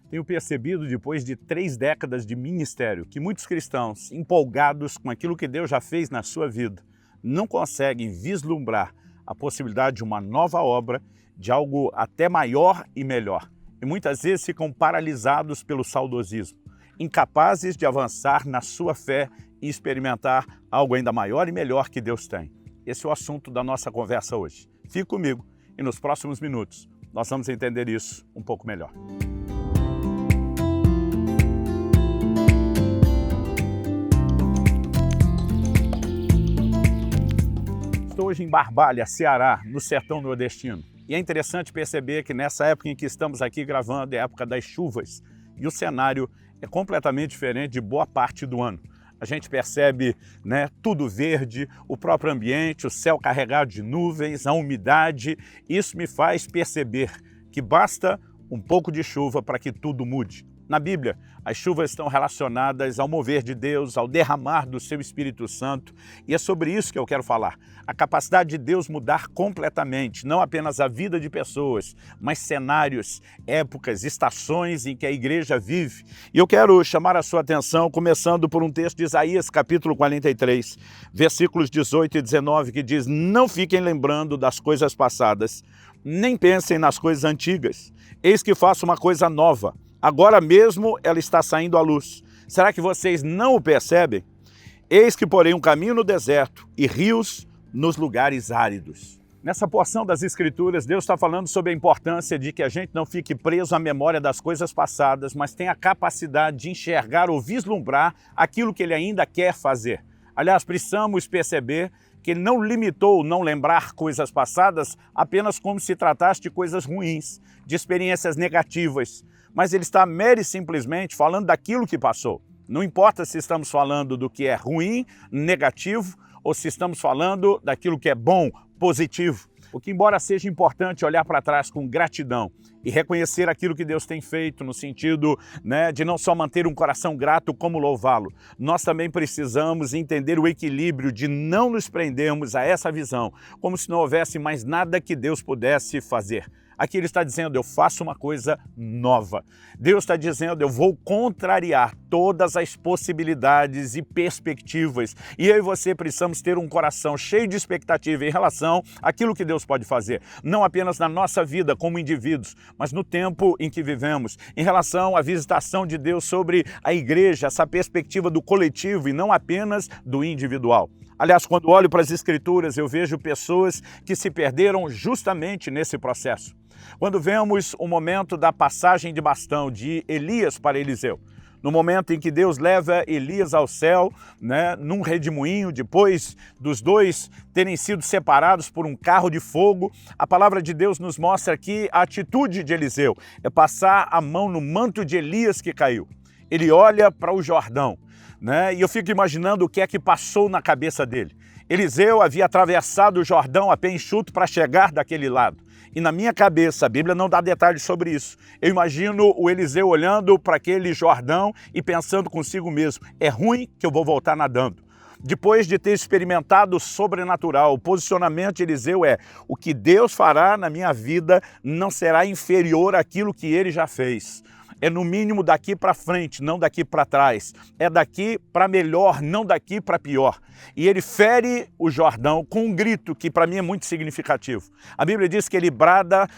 Tenho percebido, depois de 3 décadas de ministério, que muitos cristãos, empolgados com aquilo que Deus já fez na sua vida, não conseguem vislumbrar a possibilidade de uma nova obra, de algo até maior e melhor. E muitas vezes ficam paralisados pelo saudosismo, incapazes de avançar na sua fé e experimentar algo ainda maior e melhor que Deus tem. Esse é o assunto da nossa conversa hoje. Fique comigo e nos próximos minutos nós vamos entender isso um pouco melhor. Estou hoje em Barbalha, Ceará, no sertão nordestino. E é interessante perceber que nessa época em que estamos aqui gravando é a época das chuvas e o cenário é completamente diferente de boa parte do ano. A gente percebe, tudo verde, o próprio ambiente, o céu carregado de nuvens, a umidade. Isso me faz perceber que basta um pouco de chuva para que tudo mude. Na Bíblia, as chuvas estão relacionadas ao mover de Deus, ao derramar do seu Espírito Santo, e é sobre isso que eu quero falar. A capacidade de Deus mudar completamente, não apenas a vida de pessoas, mas cenários, épocas, estações em que a igreja vive. E eu quero chamar a sua atenção, começando por um texto de Isaías, capítulo 43, versículos 18 e 19, que diz: "Não fiquem lembrando das coisas passadas, nem pensem nas coisas antigas. Eis que faço uma coisa nova. Agora mesmo ela está saindo à luz. Será que vocês não o percebem? Eis que porém um caminho no deserto e rios nos lugares áridos." Nessa porção das Escrituras, Deus está falando sobre a importância de que a gente não fique preso à memória das coisas passadas, mas tenha a capacidade de enxergar ou vislumbrar aquilo que Ele ainda quer fazer. Aliás, precisamos perceber que Ele não limitou não lembrar coisas passadas apenas como se tratasse de coisas ruins, de experiências negativas, mas Ele está mero e simplesmente falando daquilo que passou. Não importa se estamos falando do que é ruim, negativo, ou se estamos falando daquilo que é bom, positivo. O que, embora seja importante olhar para trás com gratidão e reconhecer aquilo que Deus tem feito no sentido de não só manter um coração grato, como louvá-lo, nós também precisamos entender o equilíbrio de não nos prendermos a essa visão, como se não houvesse mais nada que Deus pudesse fazer. Aqui Ele está dizendo: eu faço uma coisa nova. Deus está dizendo: eu vou contrariar todas as possibilidades e perspectivas. E eu e você precisamos ter um coração cheio de expectativa em relação àquilo que Deus pode fazer. Não apenas na nossa vida como indivíduos, mas no tempo em que vivemos. Em relação à visitação de Deus sobre a igreja, essa perspectiva do coletivo e não apenas do individual. Aliás, quando olho para as Escrituras, eu vejo pessoas que se perderam justamente nesse processo. Quando vemos o momento da passagem de bastão de Elias para Eliseu, no momento em que Deus leva Elias ao céu, num redemoinho, depois dos dois terem sido separados por um carro de fogo, a palavra de Deus nos mostra aqui a atitude de Eliseu, é passar a mão no manto de Elias que caiu. Ele olha para o Jordão, e eu fico imaginando o que é que passou na cabeça dele. Eliseu havia atravessado o Jordão a pé enxuto para chegar daquele lado. E na minha cabeça, a Bíblia não dá detalhes sobre isso. Eu imagino o Eliseu olhando para aquele Jordão e pensando consigo mesmo: é ruim que eu vou voltar nadando. Depois de ter experimentado o sobrenatural, o posicionamento de Eliseu é: o que Deus fará na minha vida não será inferior àquilo que Ele já fez. É no mínimo daqui para frente, não daqui para trás. É daqui para melhor, não daqui para pior. E ele fere o Jordão com um grito que para mim é muito significativo. A Bíblia diz que ele brada,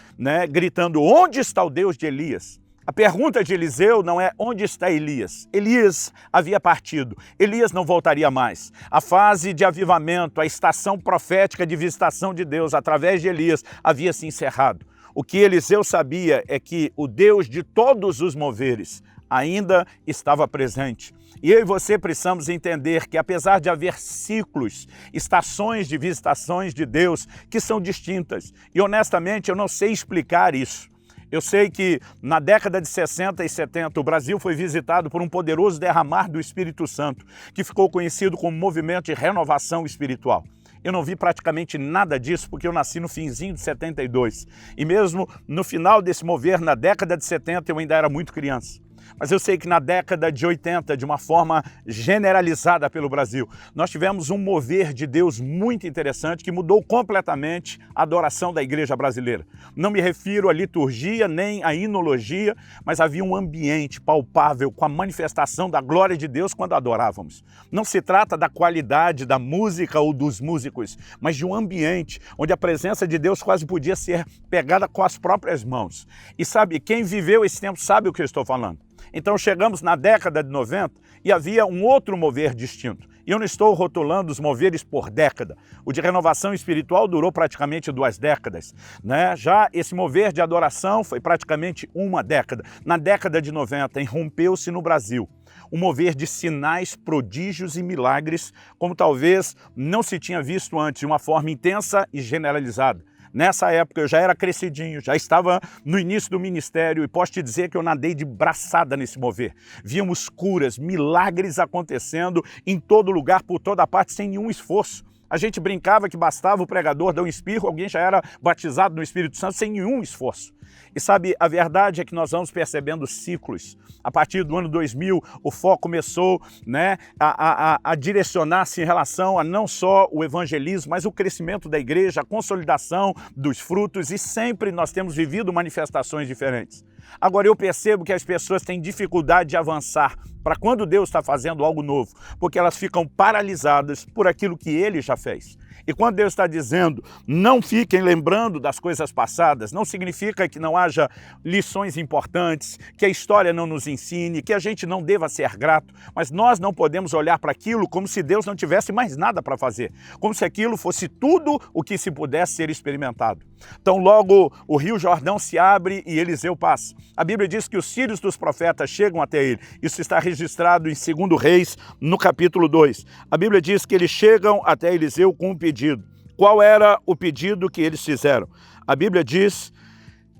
gritando: onde está o Deus de Elias? A pergunta de Eliseu não é onde está Elias. Elias havia partido, Elias não voltaria mais. A fase de avivamento, a estação profética de visitação de Deus através de Elias havia se encerrado. O que Eliseu sabia é que o Deus de todos os moveres ainda estava presente. E eu e você precisamos entender que, apesar de haver ciclos, estações de visitações de Deus que são distintas, e honestamente eu não sei explicar isso. Eu sei que na década de 60 e 70 o Brasil foi visitado por um poderoso derramar do Espírito Santo, que ficou conhecido como movimento de renovação espiritual. Eu não vi praticamente nada disso porque eu nasci no finzinho de 72. E mesmo no final desse mover, na década de 70, eu ainda era muito criança. mas eu sei que na década de 80, de uma forma generalizada pelo Brasil, nós tivemos um mover de Deus muito interessante que mudou completamente a adoração da igreja brasileira. Não me refiro à liturgia nem à hinologia, mas havia um ambiente palpável com a manifestação da glória de Deus quando adorávamos. Não se trata da qualidade da música ou dos músicos, mas de um ambiente onde a presença de Deus quase podia ser pegada com as próprias mãos. E sabe, quem viveu esse tempo sabe o que eu estou falando. Então chegamos na década de 90 e havia um outro mover distinto. E eu não estou rotulando os moveres por década. O de renovação espiritual durou praticamente 2 décadas, né? Já esse mover de adoração foi praticamente 1 década. Na década de 90, irrompeu-se no Brasil um mover de sinais, prodígios e milagres, como talvez não se tinha visto antes, de uma forma intensa e generalizada. Nessa época eu já era crescidinho, já estava no início do ministério e posso te dizer que eu nadei de braçada nesse mover. Víamos curas, milagres acontecendo em todo lugar, por toda parte, sem nenhum esforço. A gente brincava que bastava o pregador dar um espirro, alguém já era batizado no Espírito Santo sem nenhum esforço. E sabe, a verdade é que nós vamos percebendo ciclos. A partir do ano 2000, o foco começou, né, a direcionar-se em relação a não só o evangelismo, mas o crescimento da igreja, a consolidação dos frutos, e sempre nós temos vivido manifestações diferentes. Agora eu percebo que as pessoas têm dificuldade de avançar para quando Deus está fazendo algo novo, porque elas ficam paralisadas por aquilo que Ele já fez. E quando Deus está dizendo, não fiquem lembrando das coisas passadas, não significa que não haja lições importantes, que a história não nos ensine, que a gente não deva ser grato, mas nós não podemos olhar para aquilo como se Deus não tivesse mais nada para fazer, como se aquilo fosse tudo o que se pudesse ser experimentado. Então logo o Rio Jordão se abre e Eliseu passa. A Bíblia diz que os filhos dos profetas chegam até ele. Isso está registrado em 2 Reis, no capítulo 2. A Bíblia diz que eles chegam até Eliseu com um pedido. Qual era o pedido que eles fizeram? A Bíblia diz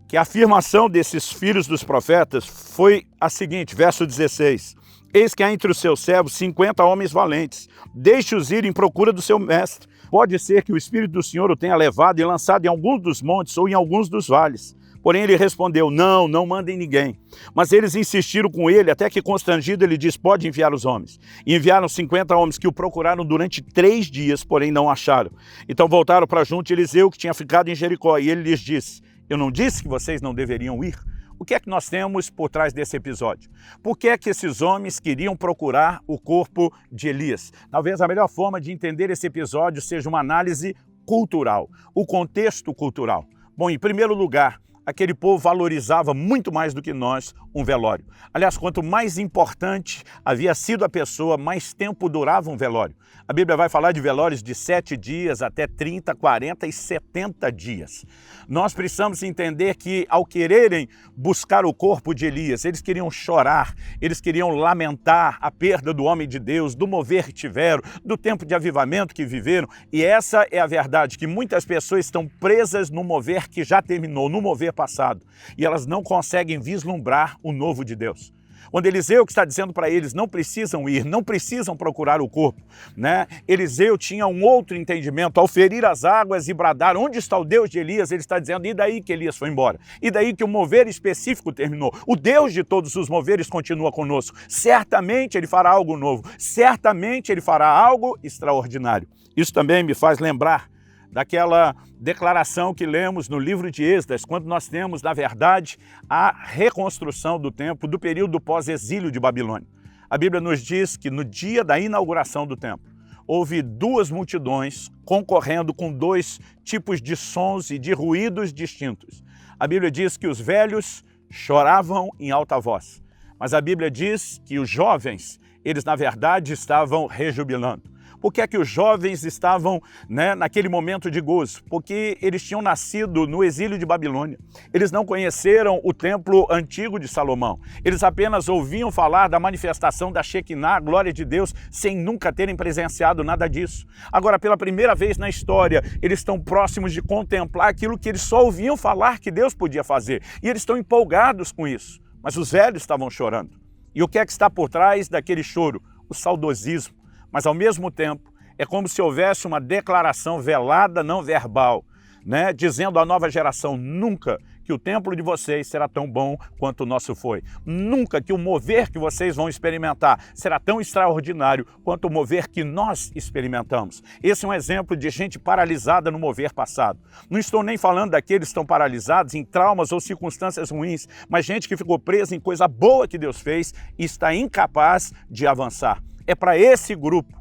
que a afirmação desses filhos dos profetas foi a seguinte, verso 16. Eis que há entre os seus servos 50 homens valentes. Deixe-os ir em procura do seu mestre. Pode ser que o Espírito do Senhor o tenha levado e lançado em alguns dos montes ou em alguns dos vales. Porém ele respondeu, não mandem ninguém. Mas eles insistiram com ele, até que constrangido ele disse, pode enviar os homens. E enviaram 50 homens que o procuraram durante 3 dias, porém não acharam. Então voltaram para junto de Eliseu, que tinha ficado em Jericó, e ele lhes disse, eu não disse que vocês não deveriam ir? O que é que nós temos por trás desse episódio? Por que é que esses homens queriam procurar o corpo de Elias? Talvez a melhor forma de entender esse episódio seja uma análise cultural, o contexto cultural. Bom, em primeiro lugar, aquele povo valorizava muito mais do que nós um velório. Aliás, quanto mais importante havia sido a pessoa, mais tempo durava um velório. A Bíblia vai falar de velórios de 7 dias até 30, 40 e 70 dias. Nós precisamos entender que, ao quererem buscar o corpo de Elias, eles queriam chorar, eles queriam lamentar a perda do homem de Deus, do mover que tiveram, do tempo de avivamento que viveram. E essa é a verdade, que muitas pessoas estão presas no mover que já terminou, no mover passado, e elas não conseguem vislumbrar o novo de Deus. Quando Eliseu que está dizendo para eles, não precisam ir, não precisam procurar o corpo, né? Eliseu tinha um outro entendimento, ao ferir as águas e bradar, onde está o Deus de Elias? Ele está dizendo, e daí que Elias foi embora? E daí que o mover específico terminou? O Deus de todos os moveres continua conosco. Certamente Ele fará algo novo, certamente Ele fará algo extraordinário. Isso também me faz lembrar daquela declaração que lemos no livro de Esdras, quando nós temos, na verdade, a reconstrução do templo do período pós-exílio de Babilônia. A Bíblia nos diz que no dia da inauguração do templo, houve 2 multidões concorrendo com 2 tipos de sons e de ruídos distintos. A Bíblia diz que os velhos choravam em alta voz, mas a Bíblia diz que os jovens, eles na verdade estavam rejubilando. Por que é que os jovens estavam, naquele momento de gozo? Porque eles tinham nascido no exílio de Babilônia. Eles não conheceram o templo antigo de Salomão. Eles apenas ouviam falar da manifestação da Shekinah, a glória de Deus, sem nunca terem presenciado nada disso. Agora, pela primeira vez na história, eles estão próximos de contemplar aquilo que eles só ouviam falar que Deus podia fazer. E eles estão empolgados com isso. Mas os velhos estavam chorando. E o que é que está por trás daquele choro? O saudosismo. Mas, ao mesmo tempo, é como se houvesse uma declaração velada, não verbal, dizendo à nova geração, nunca que o templo de vocês será tão bom quanto o nosso foi. Nunca que o mover que vocês vão experimentar será tão extraordinário quanto o mover que nós experimentamos. Esse é um exemplo de gente paralisada no mover passado. Não estou nem falando daqueles que estão paralisados em traumas ou circunstâncias ruins, mas gente que ficou presa em coisa boa que Deus fez e está incapaz de avançar. É para esse grupo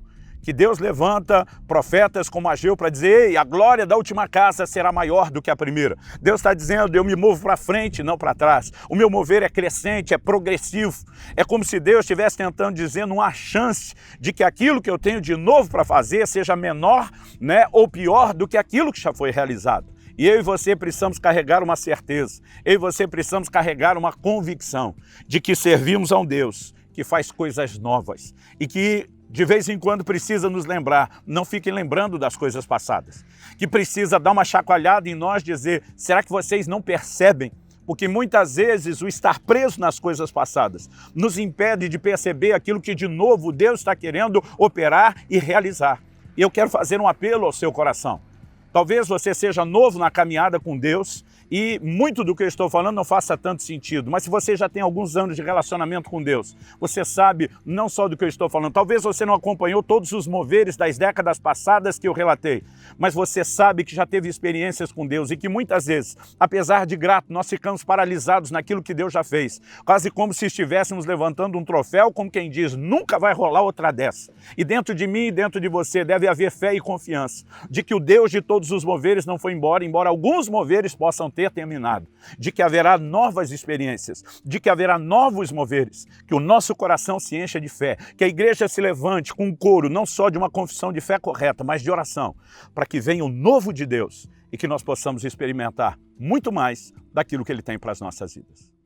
que Deus levanta profetas como Ageu para dizer: ei, a glória da última casa será maior do que a primeira. Deus está dizendo: eu me movo para frente, não para trás. O meu mover é crescente, é progressivo. É como se Deus estivesse tentando dizer: não há chance de que aquilo que eu tenho de novo para fazer seja menor, né, ou pior do que aquilo que já foi realizado. E eu e você precisamos carregar uma certeza, eu e você precisamos carregar uma convicção de que servimos a um Deus que faz coisas novas e que de vez em quando precisa nos lembrar, não fiquem lembrando das coisas passadas, que precisa dar uma chacoalhada em nós, dizer: será que vocês não percebem? Porque muitas vezes o estar preso nas coisas passadas nos impede de perceber aquilo que de novo Deus está querendo operar e realizar. E eu quero fazer um apelo ao seu coração. Talvez você seja novo na caminhada com Deus e muito do que eu estou falando não faça tanto sentido, mas se você já tem alguns anos de relacionamento com Deus, você sabe não só do que eu estou falando. Talvez você não acompanhou todos os moveres das décadas passadas que eu relatei, mas você sabe que já teve experiências com Deus e que muitas vezes, apesar de grato, nós ficamos paralisados naquilo que Deus já fez, quase como se estivéssemos levantando um troféu, como quem diz: nunca vai rolar outra dessa. E dentro de mim e dentro de você deve haver fé e confiança de que o Deus de todos os moveres não foi embora alguns moveres possam ter terminado, de que haverá novas experiências, de que haverá novos moveres, que o nosso coração se encha de fé, que a igreja se levante com um coro, não só de uma confissão de fé correta, mas de oração, para que venha o novo de Deus e que nós possamos experimentar muito mais daquilo que Ele tem para as nossas vidas.